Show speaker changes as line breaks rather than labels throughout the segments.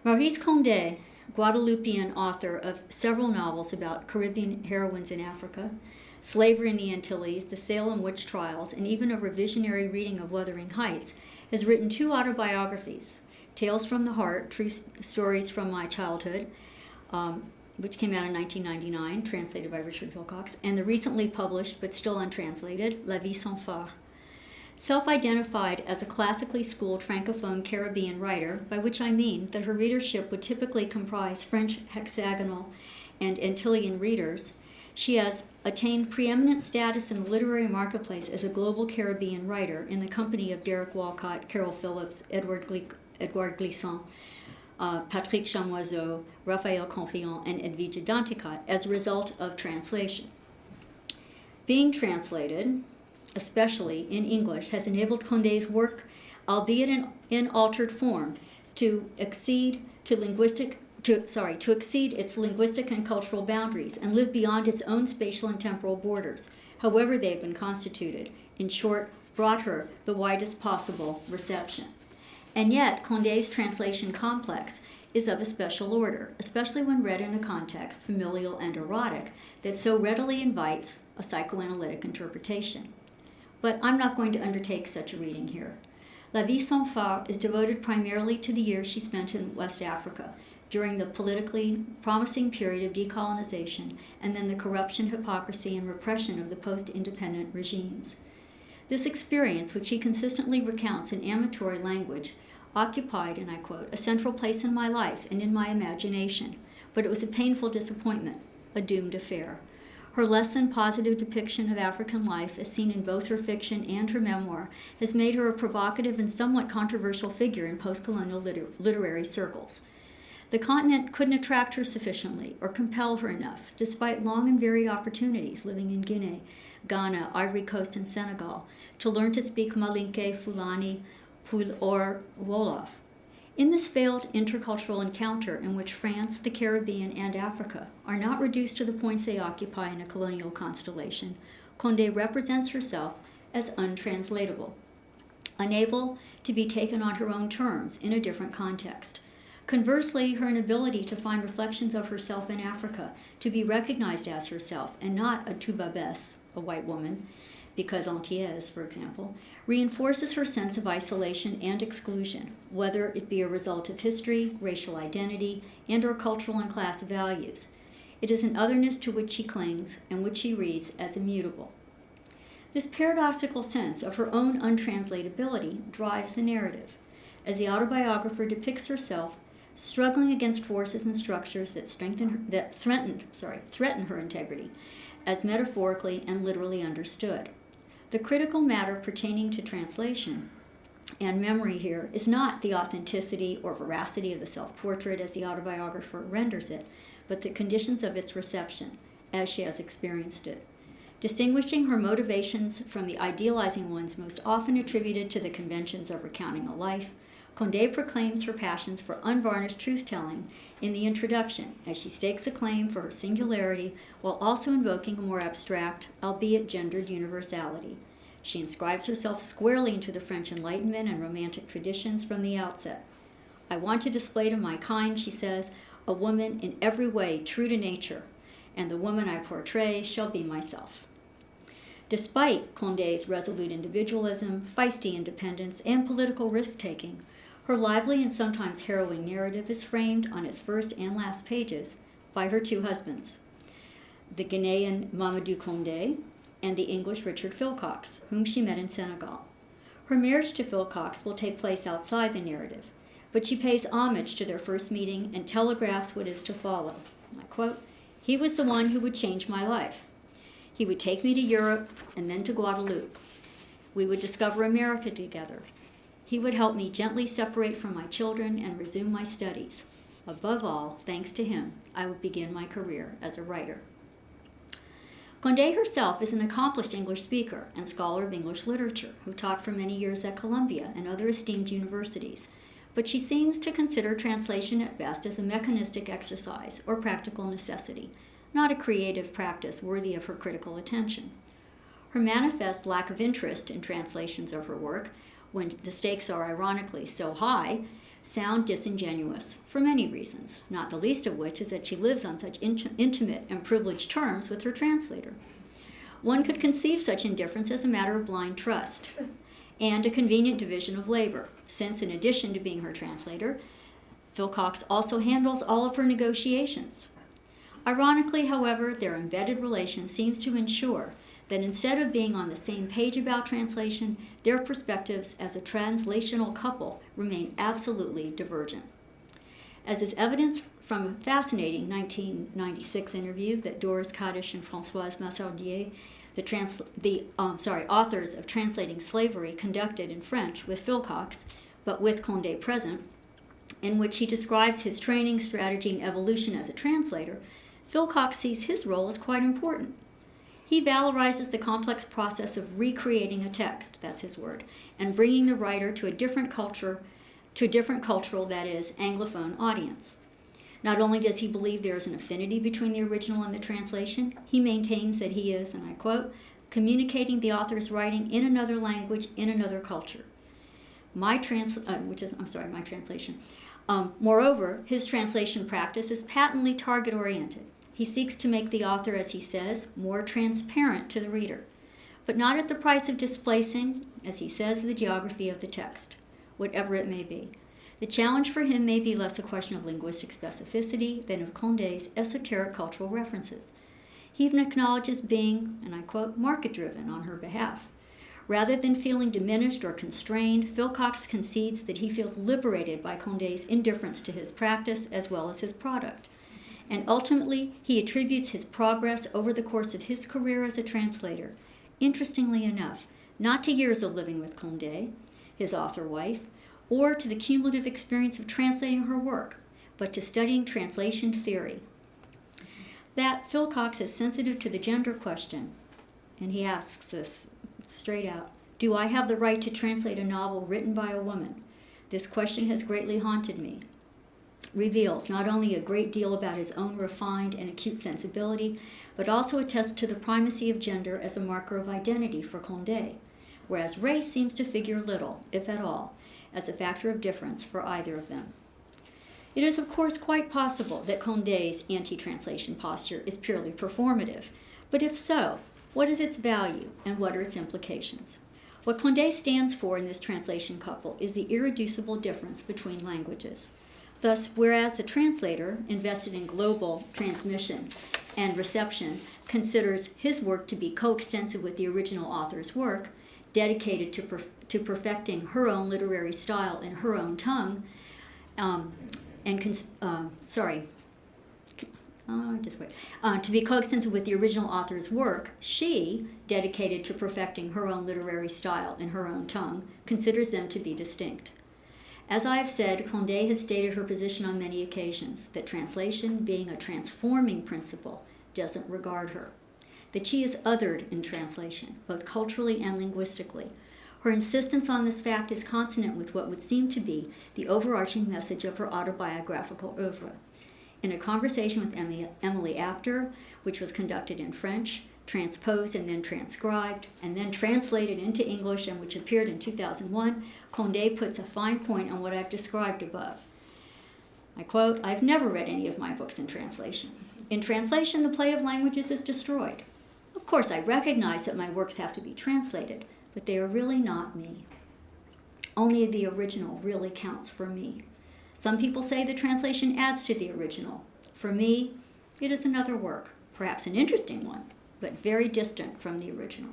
Maurice Condé, Guadeloupean author of several novels about Caribbean heroines in Africa, Slavery in the Antilles, the Salem Witch Trials, and even a revisionary reading of Wuthering Heights, has written 2 autobiographies, Tales from the Heart, True Stories from My Childhood, which came out in 1999, translated by Richard Wilcox, and the recently published, but still untranslated, La Vie sans phare. Self-identified as a classically schooled Francophone Caribbean writer, by which I mean that her readership would typically comprise French hexagonal and Antillean readers, she has attained preeminent status in the literary marketplace as a global Caribbean writer in the company of Derek Walcott, Carol Phillips, Edouard Glissant, Patrick Chamoiseau, Raphael Confiant, and Edwige Danticat as a result of translation. Being translated, especially in English, has enabled Condé's work, albeit in altered form, to exceed its linguistic and cultural boundaries and live beyond its own spatial and temporal borders, however they have been constituted. In short, brought her the widest possible reception. And yet, Condé's translation complex is of a special order, especially when read in a context, familial and erotic, that so readily invites a psychoanalytic interpretation. But I'm not going to undertake such a reading here. La Vie sans phare is devoted primarily to the years she spent in West Africa, during the politically promising period of decolonization and then the corruption, hypocrisy, and repression of the post-independent regimes. This experience, which she consistently recounts in amatory language, occupied, and I quote, a central place in my life and in my imagination, but it was a painful disappointment, a doomed affair. Her less than positive depiction of African life, as seen in both her fiction and her memoir, has made her a provocative and somewhat controversial figure in post-colonial literary circles. The continent couldn't attract her sufficiently or compel her enough, despite long and varied opportunities living in Guinea, Ghana, Ivory Coast, and Senegal, to learn to speak Malinke, Fulani, Pul, or Wolof. In this failed intercultural encounter in which France, the Caribbean, and Africa are not reduced to the points they occupy in a colonial constellation, Condé represents herself as untranslatable, unable to be taken on her own terms in a different context. Conversely, her inability to find reflections of herself in Africa, to be recognized as herself and not a Toubabesse, a white woman, because Antillaise, for example, reinforces her sense of isolation and exclusion, whether it be a result of history, racial identity, and/or cultural and class values. It is an otherness to which she clings and which she reads as immutable. This paradoxical sense of her own untranslatability drives the narrative, as the autobiographer depicts herself struggling against forces and structures that threaten her integrity, as metaphorically and literally understood. The critical matter pertaining to translation and memory here is not the authenticity or veracity of the self-portrait as the autobiographer renders it, but the conditions of its reception, as she has experienced it. Distinguishing her motivations from the idealizing ones most often attributed to the conventions of recounting a life, Condé proclaims her passions for unvarnished truth-telling in the introduction, as she stakes a claim for her singularity while also invoking a more abstract, albeit gendered, universality. She inscribes herself squarely into the French Enlightenment and Romantic traditions from the outset. I want to display to my kind, she says, a woman in every way true to nature, and the woman I portray shall be myself. Despite Condé's resolute individualism, feisty independence, and political risk-taking, her lively and sometimes harrowing narrative is framed on its first and last pages by her 2 husbands, the Ghanaian Mamadou Condé and the English Richard Philcox, whom she met in Senegal. Her marriage to Philcox will take place outside the narrative, but she pays homage to their first meeting and telegraphs what is to follow. I quote, "He was the one who would change my life. He would take me to Europe and then to Guadeloupe. We would discover America together. He would help me gently separate from my children and resume my studies. Above all, thanks to him, I would begin my career as a writer." Condé herself is an accomplished English speaker and scholar of English literature who taught for many years at Columbia and other esteemed universities, but she seems to consider translation at best as a mechanistic exercise or practical necessity, not a creative practice worthy of her critical attention. Her manifest lack of interest in translations of her work, when the stakes are ironically so high, sound disingenuous for many reasons, not the least of which is that she lives on such intimate and privileged terms with her translator. One could conceive such indifference as a matter of blind trust and a convenient division of labor, since in addition to being her translator, Phil Cox also handles all of her negotiations. Ironically, however, their embedded relation seems to ensure that instead of being on the same page about translation, their perspectives as a translational couple remain absolutely divergent. As is evidenced from a fascinating 1996 interview that Doris Kadish and Françoise Massardier, the authors of Translating Slavery, conducted in French with Phil Cox, but with Condé present, in which he describes his training, strategy, and evolution as a translator, Phil Cox sees his role as quite important. He valorizes the complex process of recreating a text, that's his word, and bringing the writer to a different cultural, that is, Anglophone audience. Not only does he believe there is an affinity between the original and the translation, he maintains that he is, and I quote, communicating the author's writing in another language, in another culture. My translation. Moreover, his translation practice is patently target-oriented. He seeks to make the author, as he says, more transparent to the reader, but not at the price of displacing, as he says, the geography of the text, whatever it may be. The challenge for him may be less a question of linguistic specificity than of Condé's esoteric cultural references. He even acknowledges being, and I quote, market-driven on her behalf. Rather than feeling diminished or constrained, Phil Cox concedes that he feels liberated by Condé's indifference to his practice as well as his product. And ultimately, he attributes his progress over the course of his career as a translator, interestingly enough, not to years of living with Condé, his author wife, or to the cumulative experience of translating her work, but to studying translation theory. That Phil Cox is sensitive to the gender question, and he asks this straight out, do I have the right to translate a novel written by a woman? This question has greatly haunted me. Reveals not only a great deal about his own refined and acute sensibility, but also attests to the primacy of gender as a marker of identity for Condé, whereas race seems to figure little, if at all, as a factor of difference for either of them. It is, of course, quite possible that Condé's anti-translation posture is purely performative, but if so, what is its value and what are its implications? What Condé stands for in this translation couple is the irreducible difference between languages. Thus, whereas the translator, invested in global transmission and reception, considers his work to be coextensive with the original author's work, dedicated to perfecting her own literary style in her own tongue, to be coextensive with the original author's work, she, dedicated to perfecting her own literary style in her own tongue, considers them to be distinct. As I have said, Condé has stated her position on many occasions, that translation, being a transforming principle, doesn't regard her. That she is othered in translation, both culturally and linguistically. Her insistence on this fact is consonant with what would seem to be the overarching message of her autobiographical oeuvre. In a conversation with Emily Apter, which was conducted in French, transposed and then transcribed, and then translated into English, and which appeared in 2001, Condé puts a fine point on what I've described above. I quote, I've never read any of my books in translation. In translation, the play of languages is destroyed. Of course, I recognize that my works have to be translated, but they are really not me. Only the original really counts for me. Some people say the translation adds to the original. For me, it is another work, perhaps an interesting one, but very distant from the original.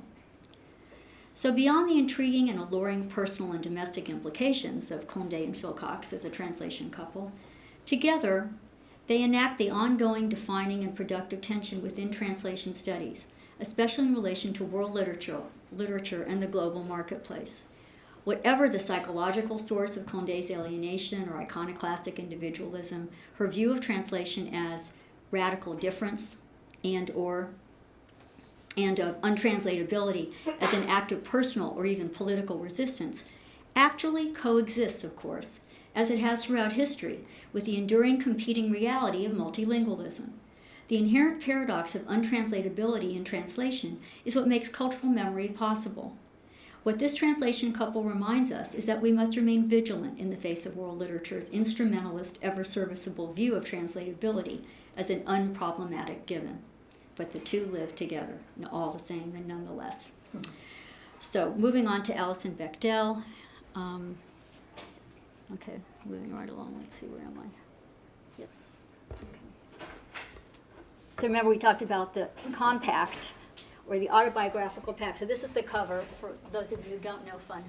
So beyond the intriguing and alluring personal and domestic implications of Condé and Phil Cox as a translation couple, together they enact the ongoing defining and productive tension within translation studies, especially in relation to world literature and the global marketplace. Whatever the psychological source of Condé's alienation or iconoclastic individualism, her view of translation as radical difference and of untranslatability as an act of personal or even political resistance actually coexists, of course, as it has throughout history, with the enduring competing reality of multilingualism. The inherent paradox of untranslatability in translation is what makes cultural memory possible. What this translation couple reminds us is that we must remain vigilant in the face of world literature's instrumentalist, ever-serviceable view of translatability as an unproblematic given. But the two live together, all the same and nonetheless. So moving on to Alison Bechdel. Okay, moving right along. Let's see, where am I? Yes. Okay. So remember we talked about the compact, or the autobiographical pack. So this is the cover, for those of you who don't know Fun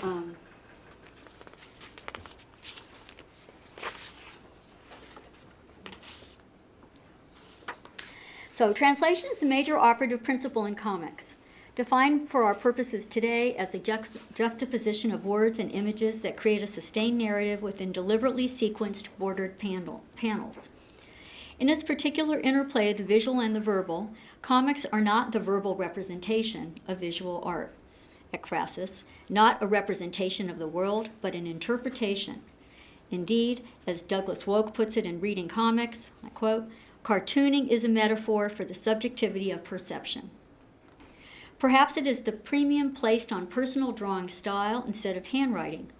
Home. So translation is the major operative principle in comics, defined for our purposes today as a juxtaposition of words and images that create a sustained narrative within deliberately sequenced, bordered panels. In its particular interplay of the visual and the verbal, comics are not the verbal representation of visual art. Ekphrasis, not a representation of the world, but an interpretation. Indeed, as Douglas Woke puts it in Reading Comics, I quote, "Cartooning is a metaphor for the subjectivity of perception." Perhaps it is the premium placed on personal drawing style instead of handwriting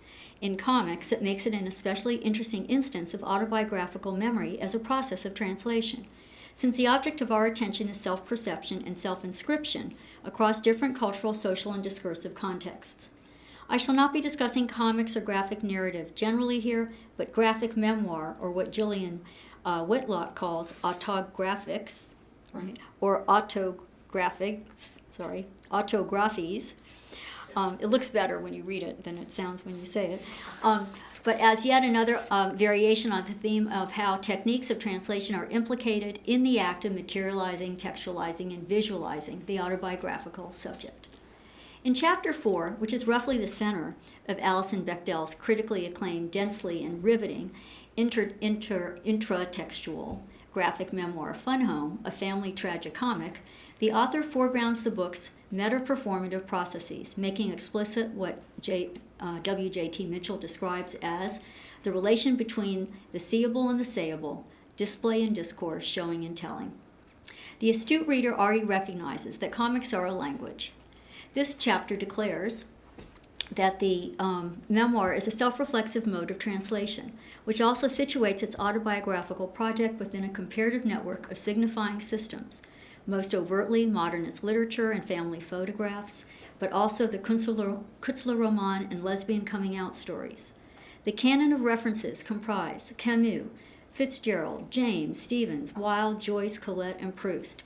in comics that makes it an especially interesting instance of autobiographical memory as a process of translation, since the object of our attention is self-perception and self-inscription across different cultural, social, and discursive contexts. I shall not be discussing comics or graphic narrative generally here, but graphic memoir, or what Gillian Whitlock calls autographics, right, or autographies. It looks better when you read it than it sounds when you say it. But as yet another variation on the theme of how techniques of translation are implicated in the act of materializing, textualizing, and visualizing the autobiographical subject. In Chapter 4, which is roughly the center of Alison Bechdel's critically acclaimed, densely and riveting intratextual graphic memoir, Fun Home, a family tragicomic, the author foregrounds the book's meta-performative processes, making explicit what W.J.T. Mitchell describes as the relation between the seeable and the sayable, display and discourse, showing and telling. The astute reader already recognizes that comics are a language. This chapter declares that the memoir is a self-reflexive mode of translation, which also situates its autobiographical project within a comparative network of signifying systems, most overtly modernist literature and family photographs, but also the Künstlerroman and lesbian coming-out stories. The canon of references comprise Camus, Fitzgerald, James, Stevens, Wilde, Joyce, Colette, and Proust.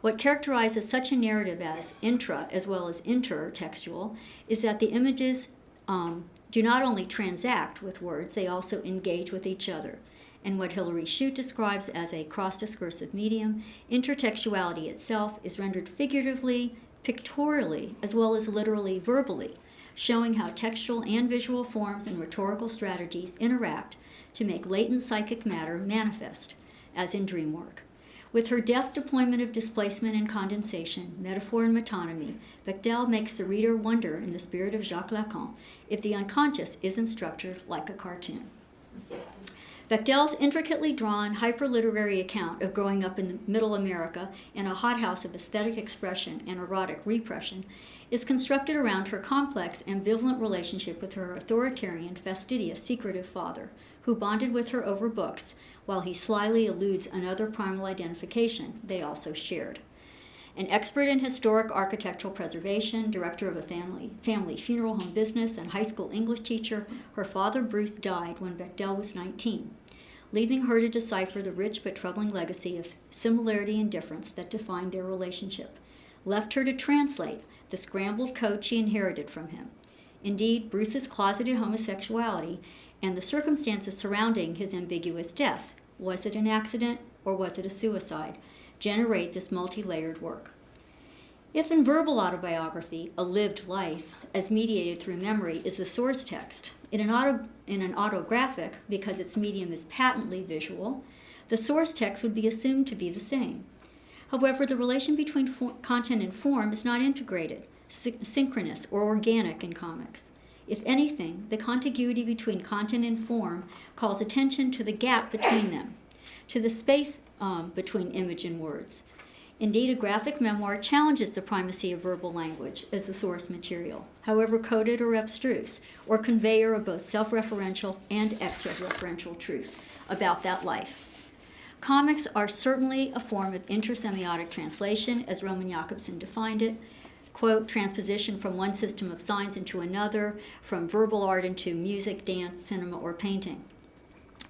What characterizes such a narrative as intra as well as intertextual is that the images do not only transact with words, they also engage with each other. And what Hilary Shute describes as a cross-discursive medium, intertextuality itself is rendered figuratively, pictorially, as well as literally verbally, showing how textual and visual forms and rhetorical strategies interact to make latent psychic matter manifest, as in dream work. With her deft deployment of displacement and condensation, metaphor and metonymy, Bechdel makes the reader wonder, in the spirit of Jacques Lacan, if the unconscious isn't structured like a cartoon. Bechdel's intricately drawn, hyper-literary account of growing up in Middle America in a hothouse of aesthetic expression and erotic repression is constructed around her complex, ambivalent relationship with her authoritarian, fastidious, secretive father, who bonded with her over books, while he slyly eludes another primal identification they also shared. An expert in historic architectural preservation, director of a family funeral home business, and high school English teacher, her father Bruce died when Bechdel was 19, leaving her to decipher the rich but troubling legacy of similarity and difference that defined their relationship, left her to translate the scrambled code she inherited from him. Indeed, Bruce's closeted homosexuality and the circumstances surrounding his ambiguous death, was it an accident or was it a suicide, generate this multi-layered work. If in verbal autobiography, a lived life, as mediated through memory, is the source text, in an autographic, because its medium is patently visual, the source text would be assumed to be the same. However, the relation between content and form is not integrated, synchronous, or organic in comics. If anything, the contiguity between content and form calls attention to the gap between them, to the space between image and words. Indeed, a graphic memoir challenges the primacy of verbal language as the source material, however coded or abstruse, or conveyor of both self-referential and extra-referential truths about that life. Comics are certainly a form of intersemiotic translation, as Roman Jakobson defined it, quote, transposition from one system of signs into another, from verbal art into music, dance, cinema, or painting.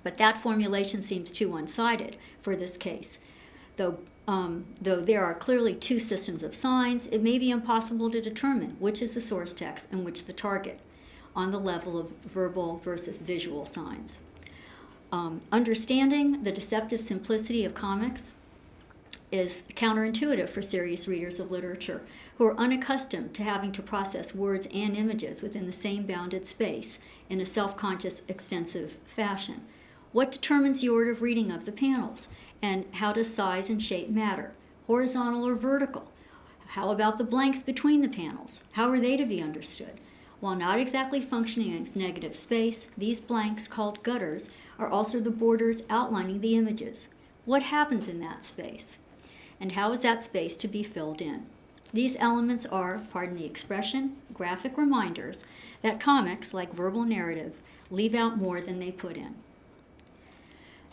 But that formulation seems too one-sided for this case. Though there are clearly two systems of signs, it may be impossible to determine which is the source text and which the target on the level of verbal versus visual signs. Understanding the deceptive simplicity of comics is counterintuitive for serious readers of literature who are unaccustomed to having to process words and images within the same bounded space in a self-conscious, extensive fashion. What determines the order of reading of the panels? And how does size and shape matter? Horizontal or vertical? How about the blanks between the panels? How are they to be understood? While not exactly functioning as negative space, these blanks, called gutters, are also the borders outlining the images. What happens in that space? And how is that space to be filled in? These elements are, pardon the expression, graphic reminders that comics, like verbal narrative, leave out more than they put in.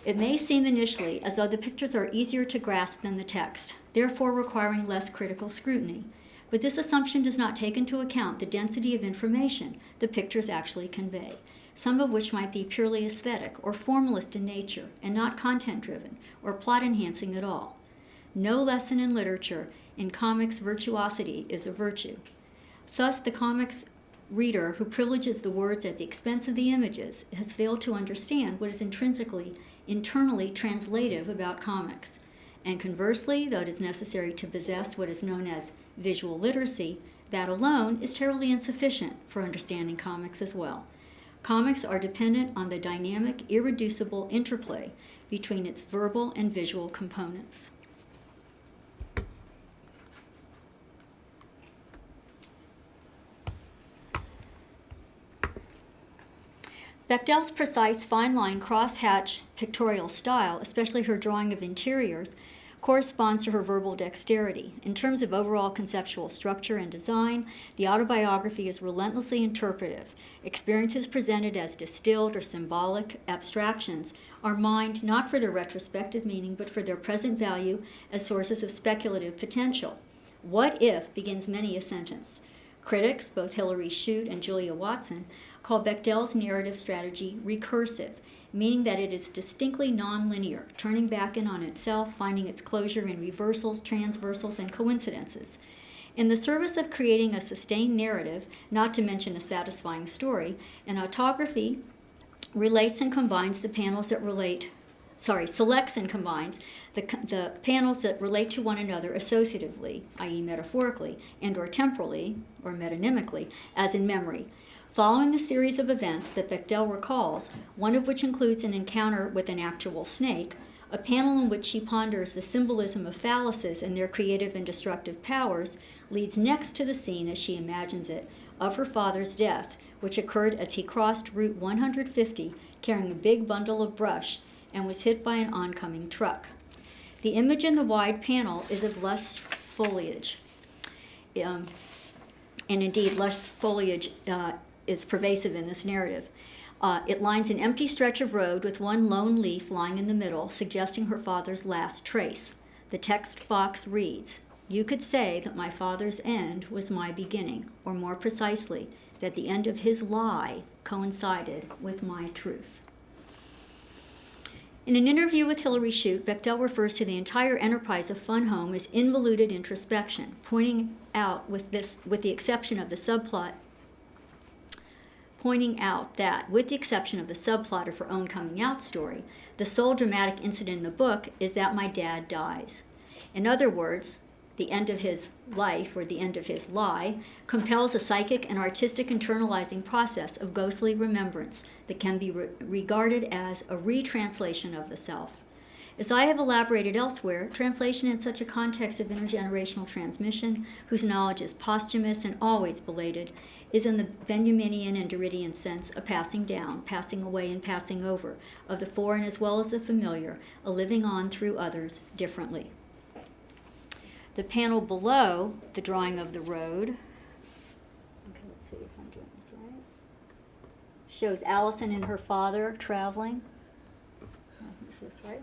It may seem initially as though the pictures are easier to grasp than the text, therefore requiring less critical scrutiny. But this assumption does not take into account the density of information the pictures actually convey, some of which might be purely aesthetic or formalist in nature and not content-driven or plot-enhancing at all. No lesson in literature in comics virtuosity is a virtue. Thus, the comics reader who privileges the words at the expense of the images has failed to understand what is internally translative about comics. And conversely, though it is necessary to possess what is known as visual literacy, that alone is terribly insufficient for understanding comics as well. Comics are dependent on the dynamic, irreducible interplay between its verbal and visual components. Bechdel's precise fine-line cross-hatch pictorial style, especially her drawing of interiors, corresponds to her verbal dexterity. In terms of overall conceptual structure and design, the autobiography is relentlessly interpretive. Experiences presented as distilled or symbolic abstractions are mined not for their retrospective meaning, but for their present value as sources of speculative potential. What if begins many a sentence. Critics, both Hilary Shute and Julia Watson, call Bechdel's narrative strategy recursive, meaning that it is distinctly nonlinear, turning back in on itself, finding its closure in reversals, transversals, and coincidences. In the service of creating a sustained narrative, not to mention a satisfying story, an autography relates and combines the panels that selects and combines the panels that relate to one another associatively, i.e. metaphorically, and or temporally, or metonymically, as in memory. Following a series of events that Bechdel recalls, one of which includes an encounter with an actual snake, a panel in which she ponders the symbolism of phalluses and their creative and destructive powers, leads next to the scene, as she imagines it, of her father's death, which occurred as he crossed Route 150 carrying a big bundle of brush and was hit by an oncoming truck. The image in the wide panel is of lush foliage. And indeed, lush foliage is pervasive in this narrative. It lines an empty stretch of road with one lone leaf lying in the middle, suggesting her father's last trace. The text box reads, "You could say that my father's end was my beginning, or more precisely, that the end of his lie coincided with my truth." In an interview with Hilary Shute, Bechdel refers to the entire enterprise of Fun Home as involuted introspection, pointing out, with the exception of the subplot of her own coming out story, the sole dramatic incident in the book is that my dad dies. In other words, the end of his life, or the end of his lie, compels a psychic and artistic internalizing process of ghostly remembrance that can be regarded as a retranslation of the self. As I have elaborated elsewhere, translation in such a context of intergenerational transmission, whose knowledge is posthumous and always belated, is in the Benjaminian and Derridian sense a passing down, passing away, and passing over of the foreign as well as the familiar, a living on through others differently. The panel below, the drawing of the road, okay, let's see if I'm doing this right, shows Allison and her father traveling. Is this right?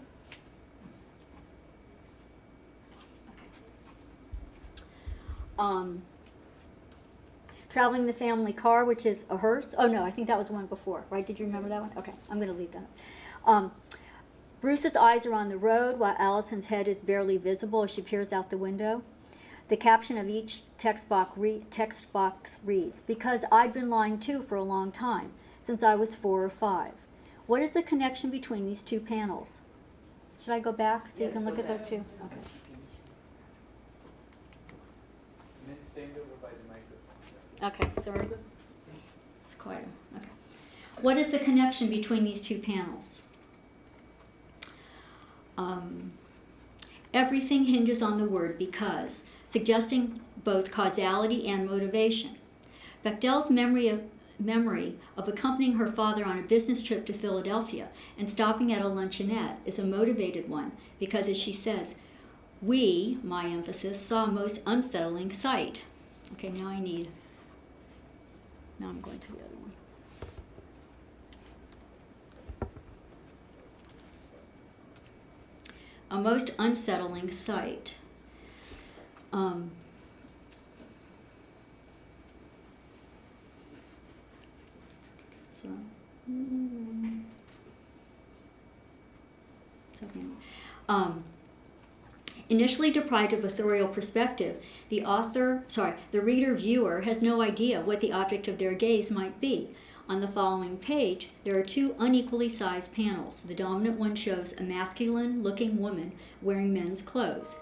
Okay. Traveling the family car, which is a hearse. Oh no, I think that was one before, right? Did you remember that one? Okay, I'm going to leave that. Bruce's eyes are on the road while Allison's head is barely visible as she peers out the window. The caption of each text box reads, "Because I'd been lying too for a long time, since I was 4 or 5. What is the connection between these two panels?" Should I go back so you can look at those two? Okay.
And then stand over by the microphone.
Okay, sorry. It's quiet. Okay. What is the connection between these two panels? Everything hinges on the word because, suggesting both causality and motivation. Bechdel's memory of accompanying her father on a business trip to Philadelphia and stopping at a luncheonette is a motivated one because, as she says, we, my emphasis, saw a most unsettling sight. Okay, now I'm going to the other one. A most unsettling sight. Initially deprived of authorial perspective, the reader-viewer has no idea what the object of their gaze might be. On the following page, there are 2 unequally sized panels. The dominant one shows a masculine-looking woman wearing men's clothes.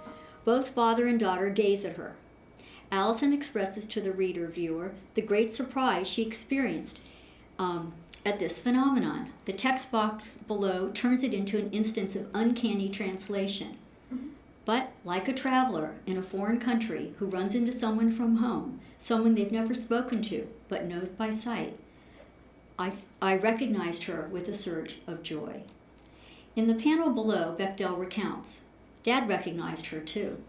Both father and daughter gaze at her. Allison expresses to the reader-viewer the great surprise she experienced at this phenomenon. The text box below turns it into an instance of uncanny translation. But, like a traveler in a foreign country who runs into someone from home, someone they've never spoken to but knows by sight, I recognized her with a surge of joy. In the panel below, Bechdel recounts, Dad recognized her too.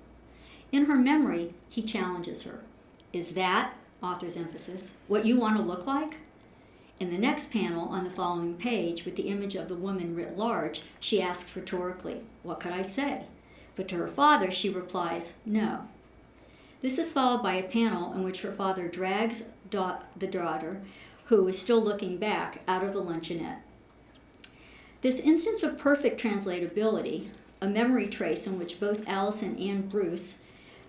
In her memory, he challenges her. Is that, author's emphasis, what you want to look like? In the next panel on the following page, with the image of the woman writ large, she asks rhetorically, what could I say? But to her father, she replies, no. This is followed by a panel in which her father drags the daughter, who is still looking back, out of the luncheonette. This instance of perfect translatability, a memory trace in which both Allison and Bruce,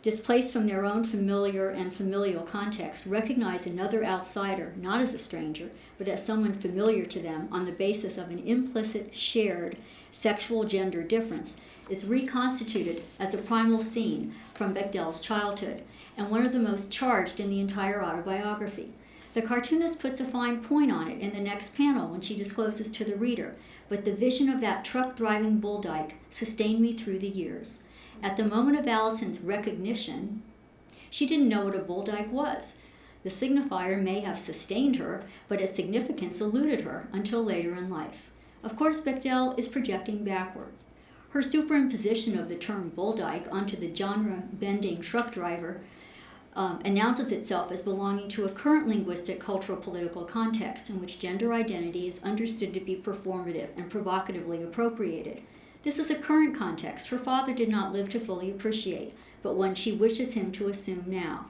displaced from their own familiar and familial context, recognize another outsider, not as a stranger, but as someone familiar to them on the basis of an implicit, shared sexual gender difference, is reconstituted as a primal scene from Bechdel's childhood, and one of the most charged in the entire autobiography. The cartoonist puts a fine point on it in the next panel when she discloses to the reader, but the vision of that truck-driving bull dyke sustained me through the years. At the moment of Allison's recognition, she didn't know what a bull dyke was. The signifier may have sustained her, but its significance eluded her until later in life. Of course, Bechdel is projecting backwards. Her superimposition of the term bull dyke onto the genre-bending truck driver announces itself as belonging to a current linguistic, cultural, political context in which gender identity is understood to be performative and provocatively appropriated. This is a current context her father did not live to fully appreciate, but one she wishes him to assume now.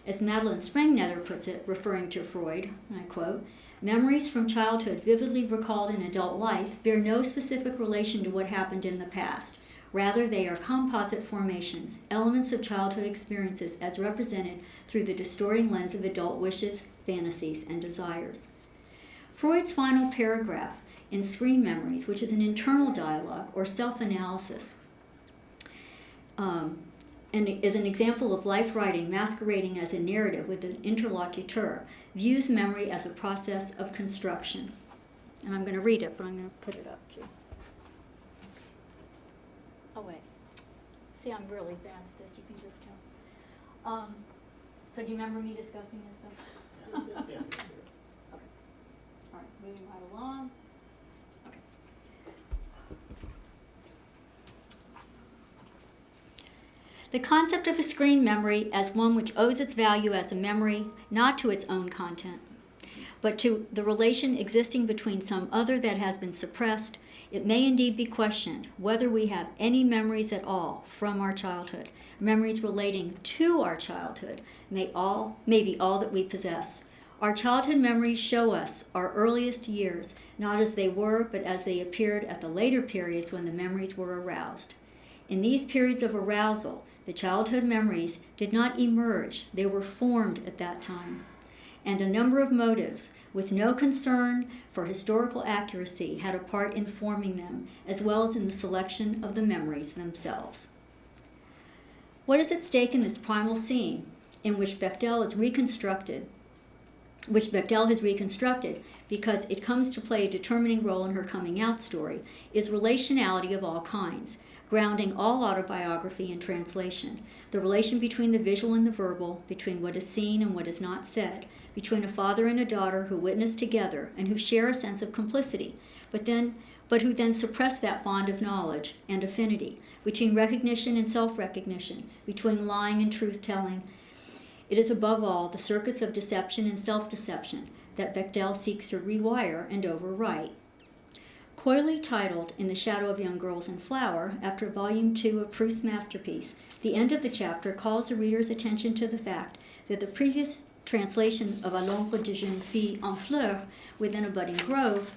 As Madeline Sprengnether puts it, referring to Freud, and I quote, memories from childhood vividly recalled in adult life bear no specific relation to what happened in the past. Rather, they are composite formations, elements of childhood experiences as represented through the distorting lens of adult wishes, fantasies, and desires. Freud's final paragraph in Screen Memories, which is an internal dialogue or self-analysis, and is an example of life writing masquerading as a narrative with an interlocuteur, views memory as a process of construction. And I'm going to read it, but I'm going to put it up too. Oh, wait. See, I'm really bad at this. You can just tell. So do you remember me discussing this stuff?
Yeah.
Okay. All right, moving right along. Okay. The concept of a screen memory as one which owes its value as a memory not to its own content, but to the relation existing between some other that has been suppressed, it may indeed be questioned whether we have any memories at all from our childhood. Memories relating to our childhood may be all that we possess. Our childhood memories show us our earliest years, not as they were, but as they appeared at the later periods when the memories were aroused. In these periods of arousal, the childhood memories did not emerge, they were formed at that time. And a number of motives, with no concern for historical accuracy, had a part in forming them, as well as in the selection of the memories themselves. What is at stake in this primal scene, in which Bechdel has reconstructed because it comes to play a determining role in her coming out story, is relationality of all kinds, grounding all autobiography and translation, the relation between the visual and the verbal, between what is seen and what is not said, between a father and a daughter who witness together and who share a sense of complicity, but who then suppress that bond of knowledge and affinity, between recognition and self-recognition, between lying and truth-telling. It is above all the circuits of deception and self-deception that Bechdel seeks to rewire and overwrite. Coyly titled In the Shadow of Young Girls in Flower, after Volume 2 of Proust's masterpiece, the end of the chapter calls the reader's attention to the fact that the previous translation of À l'ombre de jeune fille en fleurs, Within a Budding Grove,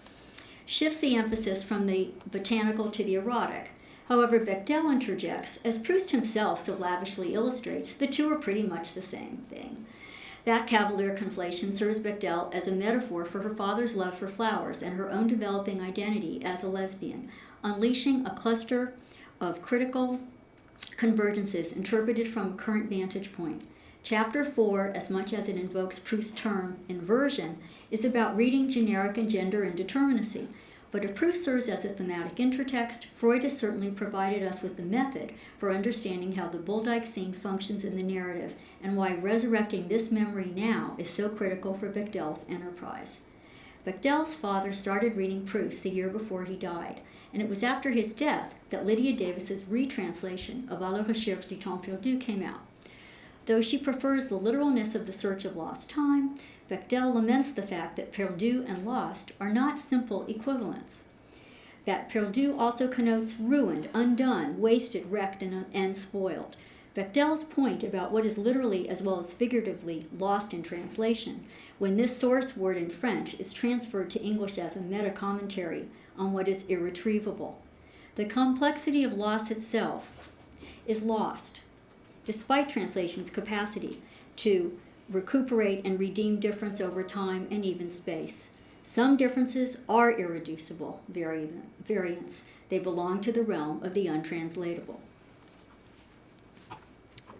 shifts the emphasis from the botanical to the erotic. However, Bechdel interjects, as Proust himself so lavishly illustrates, the two are pretty much the same thing. That cavalier conflation serves Bechdel as a metaphor for her father's love for flowers and her own developing identity as a lesbian, unleashing a cluster of critical convergences interpreted from a current vantage point. Chapter 4, as much as it invokes Proust's term inversion, is about reading generic and gender indeterminacy. But if Proust serves as a thematic intertext, Freud has certainly provided us with the method for understanding how the Bouldyke scene functions in the narrative and why resurrecting this memory now is so critical for Bechdel's enterprise. Bechdel's father started reading Proust the year before he died, and it was after his death that Lydia Davis's retranslation of À la recherche du temps perdu came out. Though she prefers the literalness of the search of lost time, Bechdel laments the fact that perdu and lost are not simple equivalents. That perdu also connotes ruined, undone, wasted, wrecked, and spoiled. Bechdel's point about what is literally as well as figuratively lost in translation, when this source word in French is transferred to English as a meta-commentary on what is irretrievable. The complexity of loss itself is lost, despite translation's capacity to recuperate and redeem difference over time and even space. Some differences are irreducible variants. They belong to the realm of the untranslatable.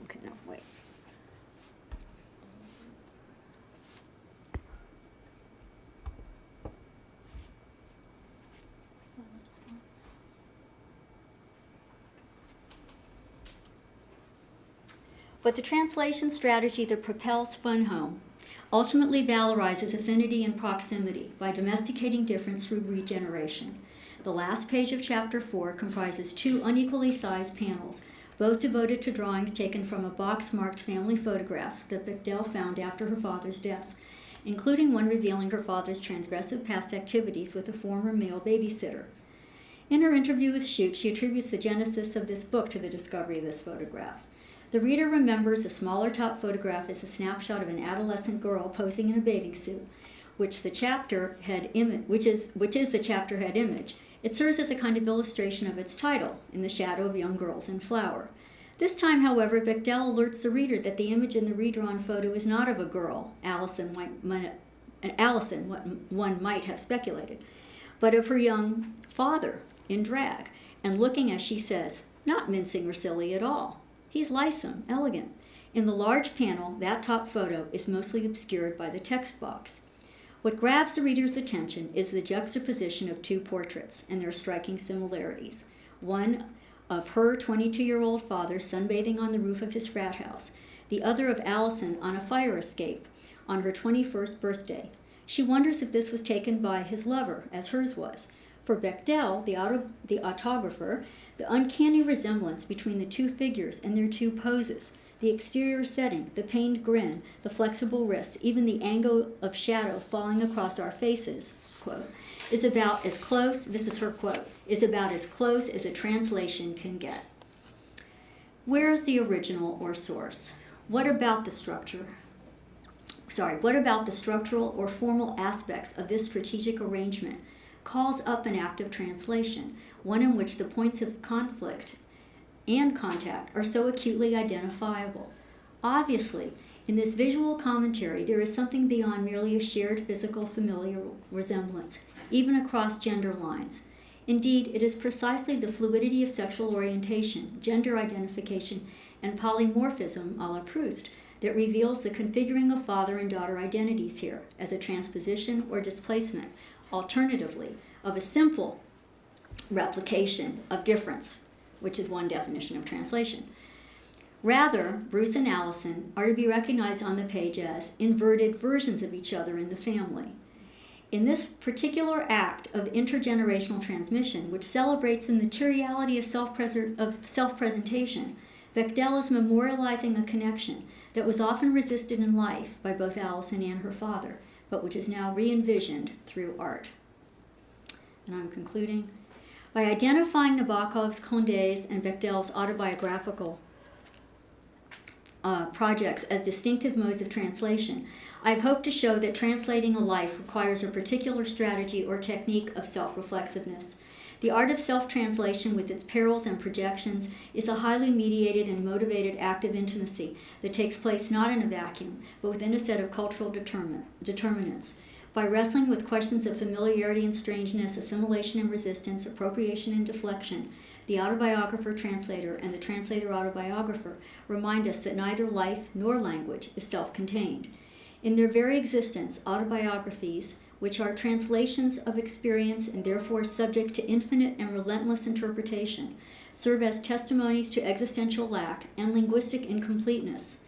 Okay, no, wait. But the translation strategy that propels Fun Home ultimately valorizes affinity and proximity by domesticating difference through regeneration. The last page of Chapter 4 comprises two unequally sized panels, both devoted to drawings taken from a box marked family photographs that Bechdel found after her father's death, including one revealing her father's transgressive past activities with a former male babysitter. In her interview with Shute, she attributes the genesis of this book to the discovery of this photograph. The reader remembers the smaller top photograph as a snapshot of an adolescent girl posing in a bathing suit, which is the chapter head image. It serves as a kind of illustration of its title, In the Shadow of Young Girls in Flower. This time, however, Bechdel alerts the reader that the image in the redrawn photo is not of a girl, Allison, what one might have speculated, but of her young father in drag, and looking, as she says, not mincing or silly at all. He's lissom, elegant. In the large panel, that top photo is mostly obscured by the text box. What grabs the reader's attention is the juxtaposition of two portraits and their striking similarities. One of her 22-year-old father sunbathing on the roof of his frat house, the other of Allison on a fire escape on her 21st birthday. She wonders if this was taken by his lover, as hers was. For Bechdel, the autographer, the uncanny resemblance between the two figures and their two poses, the exterior setting, the pained grin, the flexible wrists, even the angle of shadow falling across our faces, quote, is about as close, this is her quote, is about as close as a translation can get. Where is the original or source? What about the structural or formal aspects of this strategic arrangement calls up an act of translation, one in which the points of conflict and contact are so acutely identifiable? Obviously, in this visual commentary, there is something beyond merely a shared physical familial resemblance, even across gender lines. Indeed, it is precisely the fluidity of sexual orientation, gender identification, and polymorphism a la Proust that reveals the configuring of father and daughter identities here as a transposition or displacement, alternatively, of a simple replication of difference, which is one definition of translation. Rather, Bruce and Allison are to be recognized on the page as inverted versions of each other in the family. In this particular act of intergenerational transmission, which celebrates the materiality of self-presentation, Bechdel is memorializing a connection that was often resisted in life by both Allison and her father, but which is now re-envisioned through art. And I'm concluding. By identifying Nabokov's, Condé's, and Bechdel's autobiographical projects as distinctive modes of translation, I've hoped to show that translating a life requires a particular strategy or technique of self-reflexiveness. The art of self-translation, with its perils and projections, is a highly mediated and motivated act of intimacy that takes place not in a vacuum, but within a set of cultural determinants. By wrestling with questions of familiarity and strangeness, assimilation and resistance, appropriation and deflection, the autobiographer-translator and the translator-autobiographer remind us that neither life nor language is self-contained. In their very existence, autobiographies, which are translations of experience and therefore subject to infinite and relentless interpretation, serve as testimonies to existential lack and linguistic incompleteness.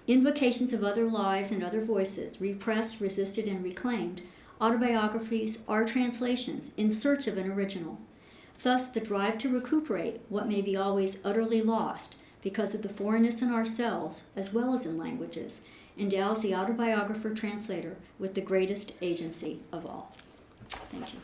Invocations of other lives and other voices, repressed, resisted, and reclaimed, autobiographies are translations in search of an original. Thus, the drive to recuperate what may be always utterly lost because of the foreignness in ourselves, as well as in languages, endows the autobiographer-translator with the greatest agency of all. Thank you.